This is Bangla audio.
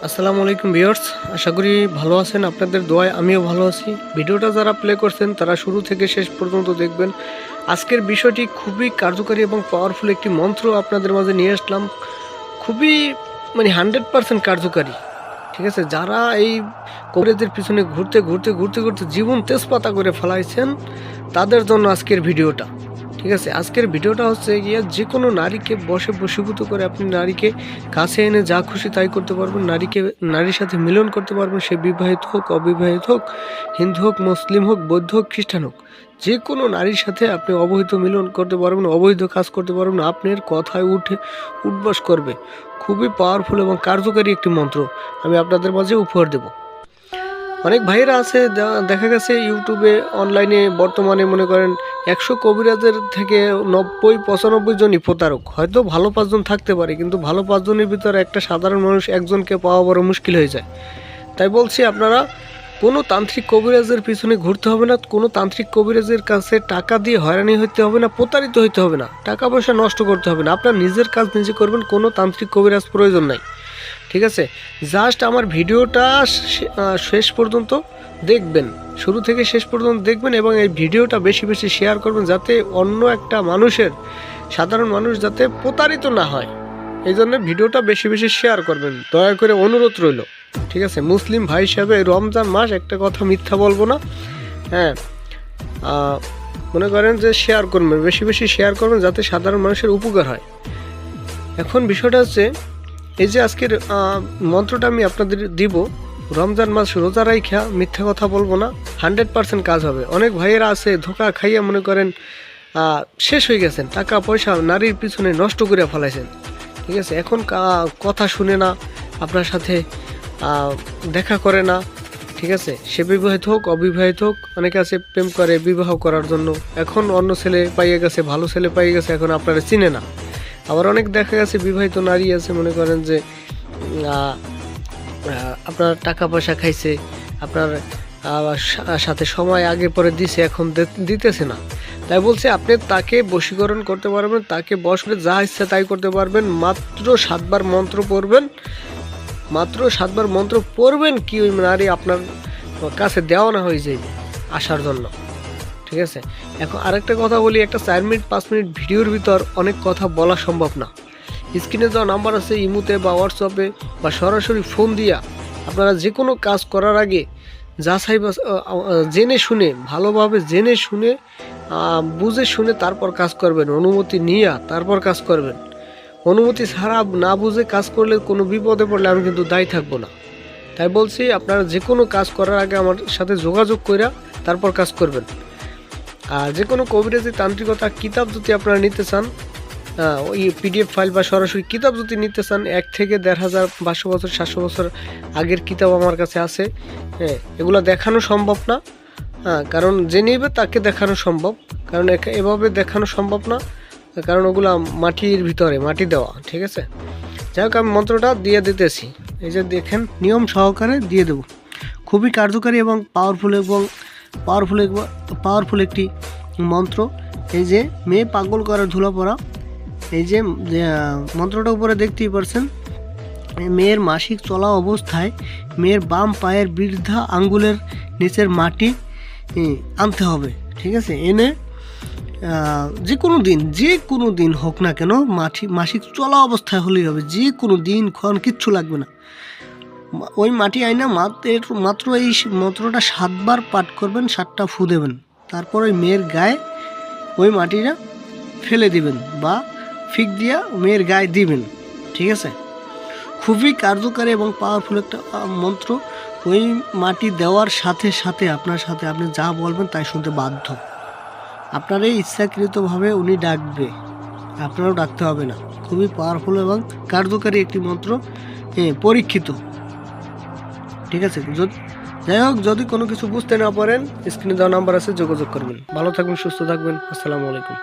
আসসালামু আলাইকুম ভিউয়ার্স, আশা করি ভালো আছেন। আপনাদের দোয়ায় আমিও ভালো আছি। ভিডিওটা যারা প্লে করছেন তারা শুরু থেকে শেষ পর্যন্ত দেখবেন। আজকের বিষয়টি খুবই কার্যকারী এবং পাওয়ারফুল একটি মন্ত্র আপনাদের মাঝে নিয়ে আসলাম। খুবই 100% কার্যকারী। ঠিক আছে, যারা এই কবিরাজের পিছনে ঘুরতে ঘুরতে ঘুরতে ঘুরতে জীবন তেজপাতা করে ফেলাইছেন তাদের জন্য আজকের ভিডিওটা। ঠিক আছে, আজকের ভিডিওটা হচ্ছে গিয়ে যে কোনো নারীকে বশীভূত করে আপনি নারীকে কাছে এনে যা খুশি তাই করতে পারবেন। নারীর সাথে মিলন করতে পারবেন, সে বিবাহিত হোক অবিবাহিত হোক, হিন্দু হোক মুসলিম হোক বৌদ্ধ হোক খ্রিস্টান হোক, যে কোনো নারীর সাথে আপনি অবৈধ মিলন করতে পারবেন, অবৈধ কাজ করতে পারবেন। আপনার কথায় উঠবাস করবে। খুবই পাওয়ারফুল এবং কার্যকারী একটি মন্ত্র আমি আপনাদের মাঝে উপহার দেব। অনেক ভাইয়েরা আছে দেখা গেছে ইউটিউবে অনলাইনে বর্তমানে মনে করেন 100 কবিরাজের থেকে 90-95 জনই প্রতারক। হয়তো ভালো 5 জন থাকতে পারে, কিন্তু ভালো 5 জনের ভিতরে একটা সাধারণ মানুষ একজনকে পাওয়া বড় মুশকিল হয়ে যায়। তাই বলছি, আপনারা কোনো তান্ত্রিক কবিরাজের পিছনে ঘুরতে হবে না, কোনো তান্ত্রিক কবিরাজের কাছে টাকা দিয়ে হয়রানি হতে হবে না, প্রতারিত হইতে হবে না, টাকা পয়সা নষ্ট করতে হবে না। আপনার নিজের কাজ নিজে করবেন, কোনো তান্ত্রিক কবিরাজ প্রয়োজন নাই। ঠিক আছে, জাস্ট আমার ভিডিওটা শেষ পর্যন্ত দেখবেন, শুরু থেকে শেষ পর্যন্ত দেখবেন এবং এই ভিডিওটা বেশি বেশি শেয়ার করবেন, যাতে অন্য একটা সাধারণ মানুষ যাতে প্রতারিত না হয়। এই জন্য ভিডিওটা বেশি বেশি শেয়ার করবেন, দয়া করে অনুরোধ রইল। ঠিক আছে, মুসলিম ভাই হিসাবে রমজান মাস, একটা কথা মিথ্যা বলবো না। হ্যাঁ, মনে করেন যে শেয়ার করবেন, বেশি বেশি শেয়ার করবেন, যাতে সাধারণ মানুষের উপকার হয়। এখন বিষয়টা হচ্ছে এই যে আজকের মন্ত্রটা আমি আপনাদের দিব, রমজান মাস রোজা রাইখা মিথ্যা কথা বলবো না, 100% কাজ হবে। অনেক ভাইয়েরা আছে ধোকা খাইয়া মনে করেন শেষ হয়ে গেছেন, টাকা পয়সা নারীর পিছনে নষ্ট করে ফেলাইছেন। ঠিক আছে, এখন কথা শুনে না, আপনার সাথে দেখা করে না। ঠিক আছে, সে বিবাহিত হোক অবিবাহিত হোক, অনেকে আছে প্রেম করে বিবাহ করার জন্য, এখন অন্য ছেলে পাইয়ে গেছে, ভালো ছেলে পাইয়ে গেছে, এখন আপনারা চিনে না। আবার অনেক দেখা গেছে বিবাহিত নারী আছে মনে করেন যে আপনার টাকা পয়সা খাইছে, আপনার সাথে সময় আগে পরে দিছে, এখন দিতেছে না। তাই বলছে আপনি তাকে বশীকরণ করতে পারবেন, তাকে বশ করে যা ইচ্ছা তাই করতে পারবেন। মাত্র 7 বার মন্ত্র পড়বেন, মাত্র 7 বার মন্ত্র পড়বেন, কি ওই নারী আপনার কাছে দেওয়া না হয়ে যাবে আসার জন্য। ঠিক আছে, এখন আরেকটা কথা বলি, একটা 4 মিনিট 5 মিনিট ভিডিওর ভিতর অনেক কথা বলা সম্ভব না। স্ক্রিনে দেওয়া নাম্বার আছে, ইমুতে বা হোয়াটসঅ্যাপে বা সরাসরি ফোন দিয়া আপনারা যে কোনো কাজ করার আগে যাচাই জেনে শুনে, ভালোভাবে জেনে শুনে বুঝে শুনে তারপর কাজ করবেন, অনুমতি নিয়ে তারপর কাজ করবেন। অনুমতি ছাড়া না বুঝে কাজ করলে কোনো বিপদে পড়লে আমি কিন্তু দায়ী থাকবো না। তাই বলছি, আপনারা যে কোনো কাজ করার আগে আমার সাথে যোগাযোগ করে তারপর কাজ করবেন। আর যে কোনো কবিরাজি তান্ত্রিকতা কিতাব যদি আপনারা নিতে চান, ওই PDF ফাইল বা সরাসরি কিতাব যদি নিতে চান, 1 থেকে 1500 500 বছর 700 বছর আগের কিতাব আমার কাছে আছে। হ্যাঁ, এগুলো দেখানো সম্ভব না, কারণ যে নেবে তাকে দেখানো সম্ভব, কারণ এভাবে দেখানো সম্ভব না, কারণ ওগুলো মাটির ভিতরে মাটি দেওয়া। ঠিক আছে, যাই হোক আমি মন্ত্রটা দিয়ে দিতেছি, এই যে দেখেন নিয়ম সহকারে দিয়ে দেব। খুবই কার্যকারী এবং পাওয়ারফুল একটি মন্ত্র। এই যে মেয়ে পাগল করার ধুলা পড়া, এই যে মন্ত্রটা উপরে দেখতেই পারছেন, মেয়ের মাসিক চলা অবস্থায় মেয়ের বাম পায়ের বৃদ্ধা আঙ্গুলের নিচের মাটি আনতে হবে। ঠিক আছে, এনে যে কোনো দিন হোক না কেন, মাসিক চলা অবস্থায় হলেই হবে, যে কোনো দিন ক্ষণ কিচ্ছু লাগবে না। ওই মাটি আইনা মাত্র এই মন্ত্রটা 7 বার পাঠ করবেন, 7টা ফু দেবেন, তারপর ওই মেয়ের গায়ে ওই মাটিটা ফেলে দিবেন বা ফিক দিয়া মেয়ের গায়ে দিবেন। ঠিক আছে, খুবই কার্যকারী এবং পাওয়ারফুল একটা মন্ত্র। ওই মাটি দেওয়ার সাথে সাথে আপনার সাথে আপনি যা বলবেন তাই শুনতে বাধ্য। আপনারই ইচ্ছাকৃতভাবে উনি ডাকবে, আপনারাও ডাকতে হবে না। খুবই পাওয়ারফুল এবং কার্যকারী একটি মন্ত্র, পরীক্ষিত। ঠিক আছে, যাই হোক, যদি কোনো কিছু বুঝতে না পারেন স্ক্রিনে দেওয়া নাম্বার আছে, যোগাযোগ করবেন। ভালো থাকবেন, সুস্থ থাকবেন। আসসালামু আলাইকুম।